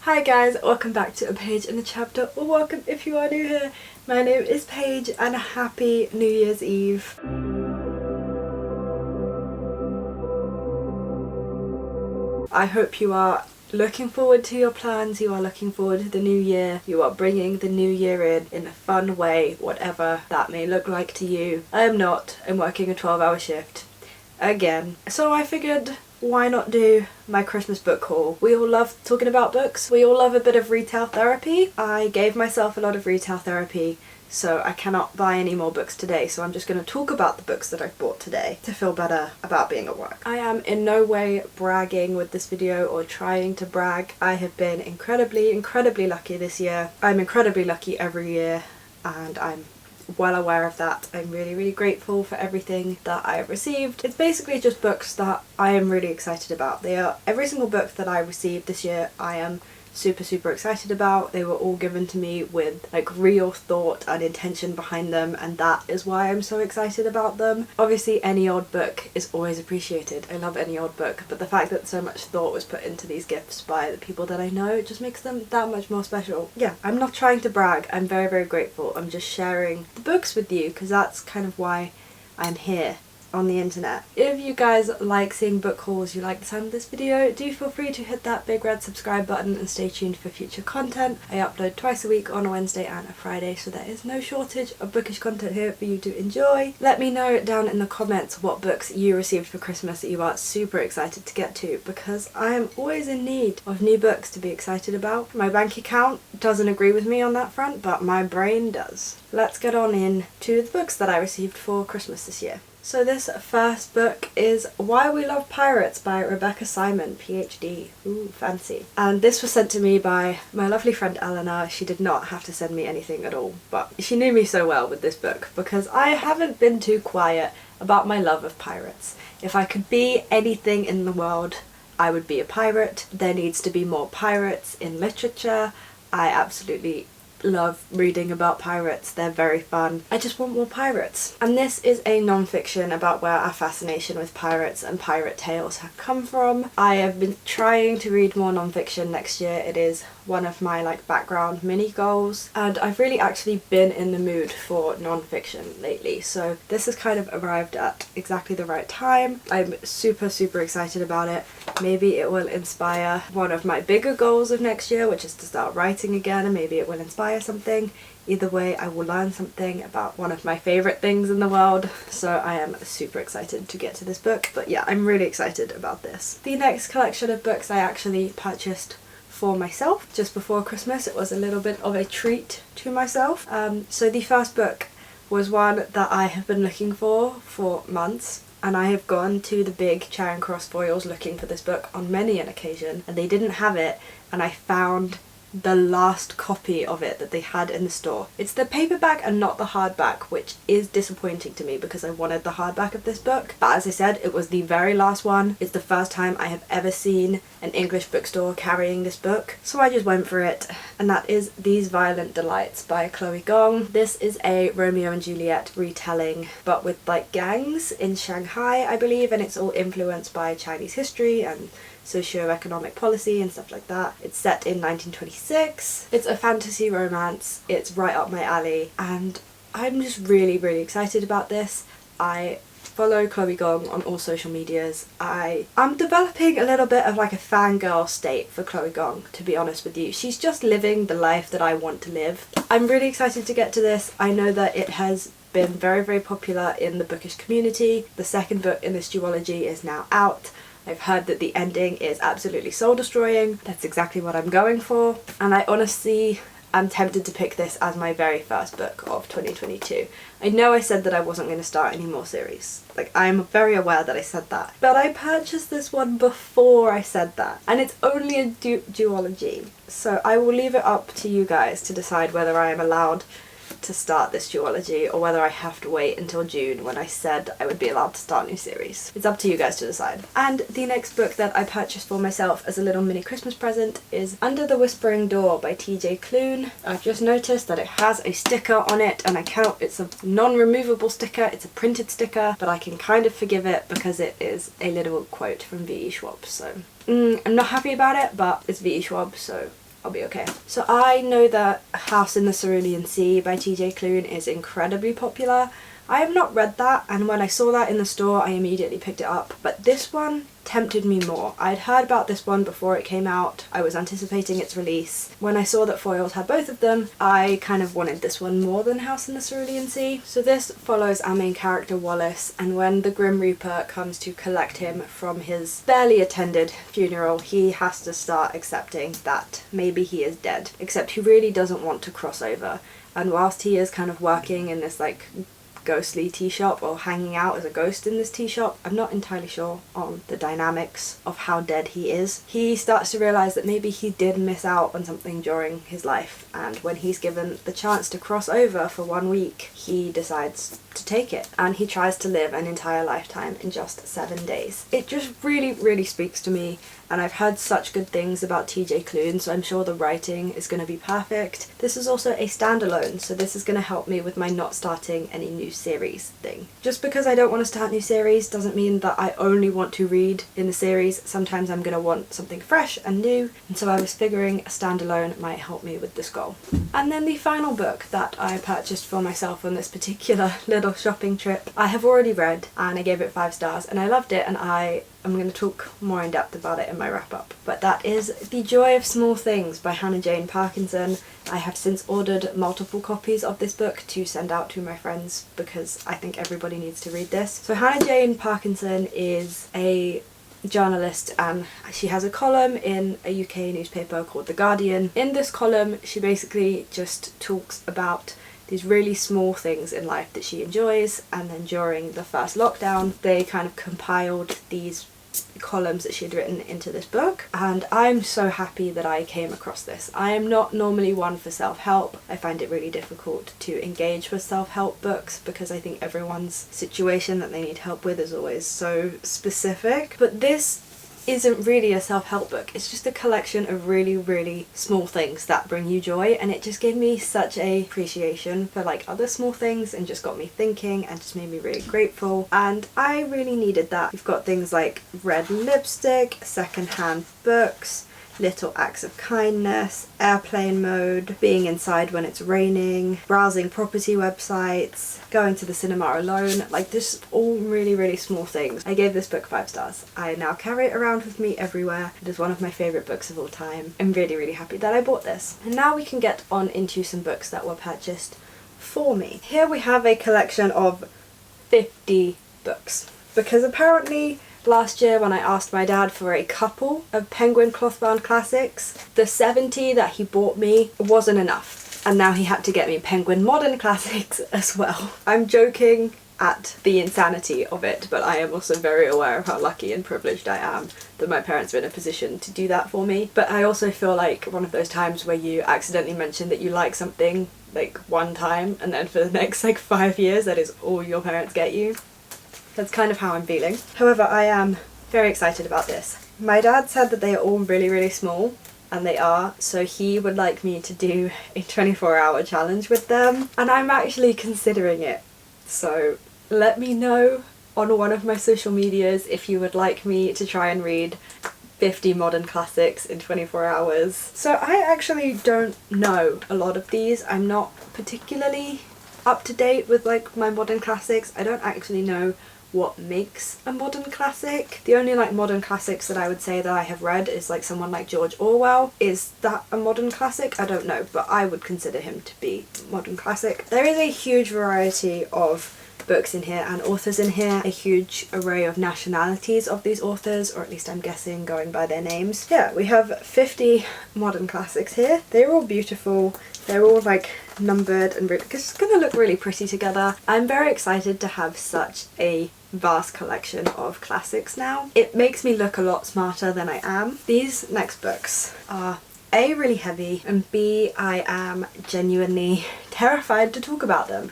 Hi guys, welcome back to A Page in a Chapter, or welcome if you are new here. My name is Paige and happy New Year's Eve. I hope you are looking forward to your plans, you are looking forward to the new year, you are bringing the new year in a fun way, whatever that may look like to you. I am not, I'm working a 12-hour shift. Again. So I figured, why not do my Christmas book haul? We all love talking about books. We all love a bit of retail therapy. I gave myself a lot of retail therapy, so I cannot buy any more books today, so I'm just going to talk about the books that I've bought today to feel better about being at work. I am in no way bragging with this video or trying to brag. I have been incredibly lucky this year. I'm incredibly lucky every year and I'm well aware of that. I'm really grateful for everything that I have received. It's basically just books that I am really excited about. They are every single book that I received this year I am super excited about. They were all given to me with like real thought and intention behind them, and that is why I'm so excited about them. Obviously any old book is always appreciated. I love any old book, but the fact that so much thought was put into these gifts by the people that I know, it just makes them that much more special. Yeah, I'm not trying to brag. I'm very grateful. I'm just sharing the books with you because that's kind of why I'm here on the internet. If you guys like seeing book hauls, you like the sound of this video, do feel free to hit that big red subscribe button and stay tuned for future content. I upload twice a week on a Wednesday and a Friday, so there is no shortage of bookish content here for you to enjoy. Let me know down in the comments what books you received for Christmas that you are super excited to get to, because I am always in need of new books to be excited about. My bank account doesn't agree with me on that front, but my brain does. Let's get on in to the books that I received for Christmas this year. So this first book is Why We Love Pirates by Rebecca Simon, PhD. Ooh, fancy. And this was sent to me by my lovely friend Eleanor. She did not have to send me anything at all, but she knew me so well with this book because I haven't been too quiet about my love of pirates. If I could be anything in the world, I would be a pirate. There needs to be more pirates in literature. I absolutely love reading about pirates. They're very fun. I just want more pirates. And this is a non-fiction about where our fascination with pirates and pirate tales have come from. I have been trying to read more non-fiction next year. It is one of my background mini goals, and I've really actually been in the mood for non-fiction lately, so this has kind of arrived at exactly the right time. I'm super excited about it. Maybe it will inspire one of my bigger goals of next year, which is to start writing again, and maybe it will inspire something. Either way, I will learn something about one of my favourite things in the world, so I am super excited to get to this book. But yeah, I'm really excited about this. The next collection of books I actually purchased for myself just before Christmas. It was a little bit of a treat to myself. So the first book was one that I have been looking for months, and I have gone to the big Charing Cross foils looking for this book on many an occasion, and they didn't have it, and I found the last copy of it that they had in the store. It's the paperback and not the hardback, which is disappointing to me because I wanted the hardback of this book. But as I said, it was the very last one. It's the first time I have ever seen an English bookstore carrying this book, so I just went for it, and that is These Violent Delights by Chloe Gong. This is a Romeo and Juliet retelling, but with gangs in Shanghai, I believe, and it's all influenced by Chinese history and socio-economic policy and stuff like that. It's set in 1926. It's a fantasy romance. It's right up my alley, and I'm just really excited about this. I follow Chloe Gong on all social medias. I'm developing a little bit of a fangirl state for Chloe Gong, to be honest with you. She's just living the life that I want to live. I'm really excited to get to this. I know that it has been very popular in the bookish community. The second book in this duology is now out. I've heard that the ending is absolutely soul-destroying. That's exactly what I'm going for, and I honestly am tempted to pick this as my very first book of 2022. I know I said that I wasn't going to start any more series. I'm very aware that I said that, but I purchased this one before I said that, and it's only a duology, so I will leave it up to you guys to decide whether I am allowed to start this duology or whether I have to wait until June when I said I would be allowed to start a new series. It's up to you guys to decide. And the next book that I purchased for myself as a little mini Christmas present is Under the Whispering Door by TJ Klune. I've just noticed that it has a sticker on it, and it's a non-removable sticker, it's a printed sticker, but I can kind of forgive it because it is a literal quote from V.E. Schwab, so I'm not happy about it, but it's V.E. Schwab, so I'll be okay. So I know that House in the Cerulean Sea by TJ Klune is incredibly popular. I have not read that, and when I saw that in the store I immediately picked it up, but this one tempted me more. I'd heard about this one before it came out. I was anticipating its release. When I saw that Foyles had both of them, I kind of wanted this one more than House in the Cerulean Sea. So this follows our main character Wallace, and when the Grim Reaper comes to collect him from his barely attended funeral, he has to start accepting that maybe he is dead, except he really doesn't want to cross over. And whilst he is kind of working in this like ghostly tea shop, or hanging out as a ghost in this tea shop, I'm not entirely sure on the dynamics of how dead he is, he starts to realise that maybe he did miss out on something during his life, and when he's given the chance to cross over for 1 week, he decides to take it, and he tries to live an entire lifetime in just 7 days. It just really speaks to me, and I've heard such good things about TJ Klune, so I'm sure the writing is going to be perfect. This is also a standalone, so this is going to help me with my not starting any new series thing. Just because I don't want to start new series doesn't mean that I only want to read in the series. Sometimes I'm going to want something fresh and new, and so I was figuring a standalone might help me with this goal. And then the final book that I purchased for myself on this particular little shopping trip, I have already read, and I gave it 5 stars, and I loved it, and I'm going to talk more in depth about it in my wrap up. But that is The Joy of Small Things by Hannah Jane Parkinson. I have since ordered multiple copies of this book to send out to my friends because I think everybody needs to read this. So Hannah Jane Parkinson is a journalist, and she has a column in a UK newspaper called The Guardian. In this column she basically just talks about these really small things in life that she enjoys, and then during the first lockdown they kind of compiled these columns that she had written into this book, and I'm so happy that I came across this. I am not normally one for self-help. I find it really difficult to engage with self-help books because I think everyone's situation that they need help with is always so specific, but this isn't really a self-help book. It's just a collection of really small things that bring you joy, and it just gave me such a appreciation for like other small things and just got me thinking and just made me really grateful, and I really needed that. You've got things like red lipstick, secondhand books, little acts of kindness, airplane mode, being inside when it's raining, browsing property websites, going to the cinema alone, like this all really small things. I gave this book 5 stars. I now carry it around with me everywhere. It is one of my favourite books of all time. I'm really happy that I bought this. And now we can get on into some books that were purchased for me. Here we have a collection of 50 books, because apparently last year when I asked my dad for a couple of Penguin cloth-bound classics, the 70 that he bought me wasn't enough, and now he had to get me Penguin modern classics as well. I'm joking at the insanity of it, but I am also very aware of how lucky and privileged I am that my parents are in a position to do that for me. But I also feel like one of those times where you accidentally mention that you like something like one time, and then for the next like 5 years that is all your parents get you. That's kind of how I'm feeling. However, I am very excited about this. My dad said that they are all really small, and they are, so he would like me to do a 24-hour challenge with them, and I'm actually considering it. So let me know on one of my social medias if you would like me to try and read 50 modern classics in 24 hours. So I actually don't know a lot of these. I'm not particularly up to date with like my modern classics. I don't actually know what makes a modern classic. The only like modern classics that I would say that I have read is like someone like George Orwell. Is that a modern classic? I don't know, but I would consider him to be a modern classic. There is a huge variety of books in here and authors in here, a huge array of nationalities of these authors, or at least I'm guessing going by their names. Yeah, we have 50 modern classics here. They're all beautiful. They're all like numbered and it's gonna look really pretty together. I'm very excited to have such a vast collection of classics now. It makes me look a lot smarter than I am. These next books are A, really heavy, and B, I am genuinely terrified to talk about them.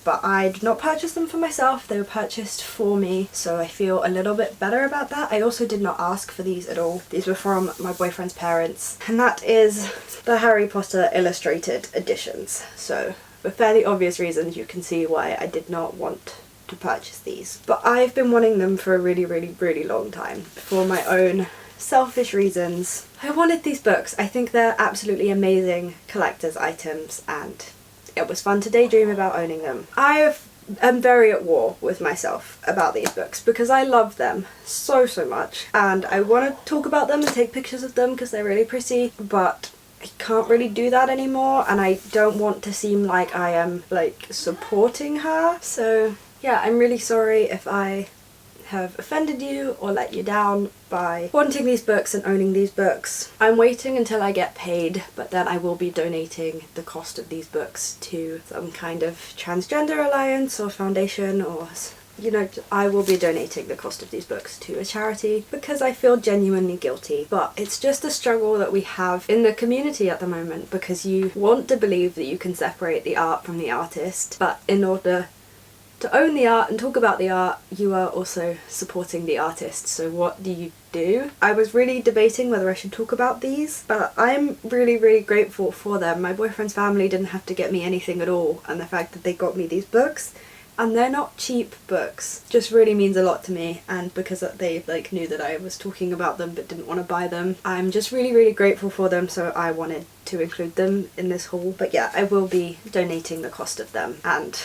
But I did not purchase them for myself, they were purchased for me, so I feel a little bit better about that. I also did not ask for these at all. These were from my boyfriend's parents, and that is the Harry Potter illustrated editions. So for fairly obvious reasons you can see why I did not want to purchase these. But I've been wanting them for a really long time. For my own selfish reasons. I wanted these books. I think they're absolutely amazing collector's items and it was fun to daydream about owning them. I'm very at war with myself about these books because I love them so much and I want to talk about them and take pictures of them because they're really pretty, but I can't really do that anymore and I don't want to seem like I am like supporting her. So yeah, I'm really sorry if I have offended you or let you down by wanting these books and owning these books. I'm waiting until I get paid, but then I will be donating the cost of these books to some kind of transgender alliance or foundation, or you know, I will be donating the cost of these books to a charity because I feel genuinely guilty. But it's just a struggle that we have in the community at the moment because you want to believe that you can separate the art from the artist, but in order to own the art and talk about the art, you are also supporting the artist. So what do you do? I was really debating whether I should talk about these, but I'm really grateful for them. My boyfriend's family didn't have to get me anything at all, and the fact that they got me these books, and they're not cheap books, just really means a lot to me. And because they like knew that I was talking about them but didn't want to buy them, I'm just really grateful for them, so I wanted to include them in this haul. But yeah, I will be donating the cost of them, and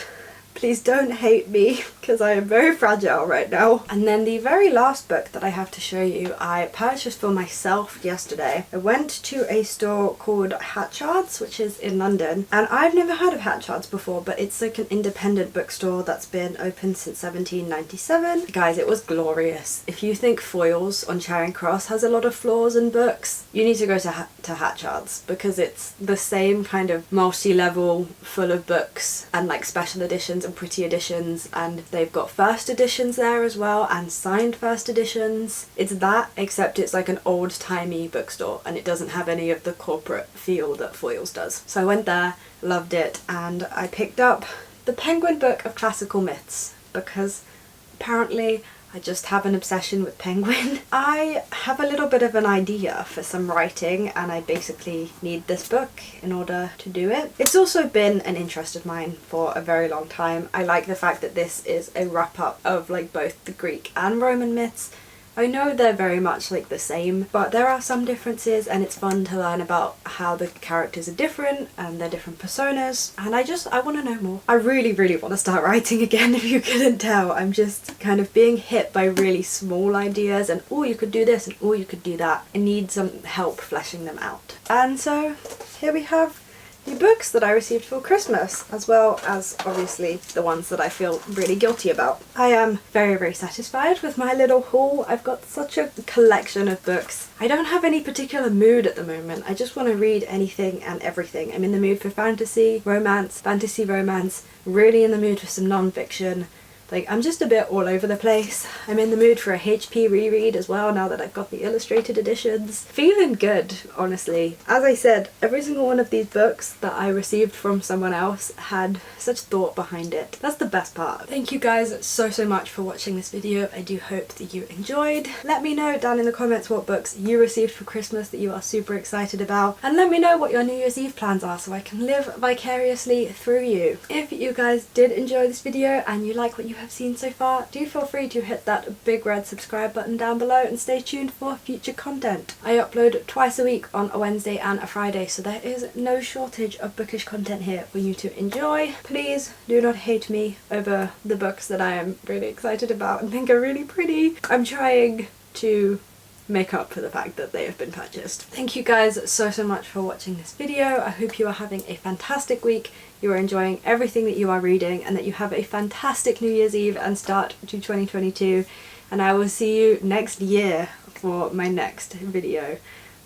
please don't hate me because I am very fragile right now. And then the very last book that I have to show you, I purchased for myself yesterday. I went to a store called Hatchards, which is in London, and I've never heard of Hatchards before, but it's like an independent bookstore that's been open since 1797. Guys, it was glorious. If you think Foyles on Charing Cross has a lot of flaws in books, you need to go to Hatchards because it's the same kind of multi-level full of books and like special editions and pretty editions, and they've got first editions there as well and signed first editions. It's that, except it's like an old-timey bookstore and it doesn't have any of the corporate feel that Foyles does. So I went there, loved it, and I picked up the Penguin Book of Classical Myths because apparently I just have an obsession with Penguin. I have a little bit of an idea for some writing and I basically need this book in order to do it. It's also been an interest of mine for a very long time. I like the fact that this is a wrap up of like both the Greek and Roman myths. I know they're very much like the same, but there are some differences and it's fun to learn about how the characters are different and their different personas, and I want to know more. I really want to start writing again, if you couldn't tell. I'm just kind of being hit by really small ideas and oh, you could do this and oh, you could do that. I need some help fleshing them out. And so here we have the books that I received for Christmas, as well as obviously the ones that I feel really guilty about. I am very satisfied with my little haul. I've got such a collection of books. I don't have any particular mood at the moment. I just want to read anything and everything. I'm in the mood for fantasy romance, really in the mood for some non-fiction. Like, I'm just a bit all over the place. I'm in the mood for a HP reread as well now that I've got the illustrated editions. Feeling good, honestly. As I said, every single one of these books that I received from someone else had such thought behind it. That's the best part. Thank you guys so much for watching this video. I do hope that you enjoyed. Let me know down in the comments what books you received for Christmas that you are super excited about. And let me know what your New Year's Eve plans are so I can live vicariously through you. If you guys did enjoy this video and you like what you have seen so far, do feel free to hit that big red subscribe button down below and stay tuned for future content. I upload twice a week on a Wednesday and a Friday, so there is no shortage of bookish content here for you to enjoy. Please do not hate me over the books that I am really excited about and think are really pretty. I'm trying to make up for the fact that they have been purchased. Thank you guys so much for watching this video. I hope you are having a fantastic week, you are enjoying everything that you are reading, and that you have a fantastic New Year's Eve and start to 2022, and I will see you next year for my next video.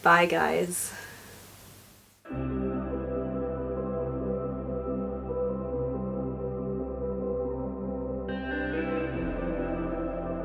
Bye guys.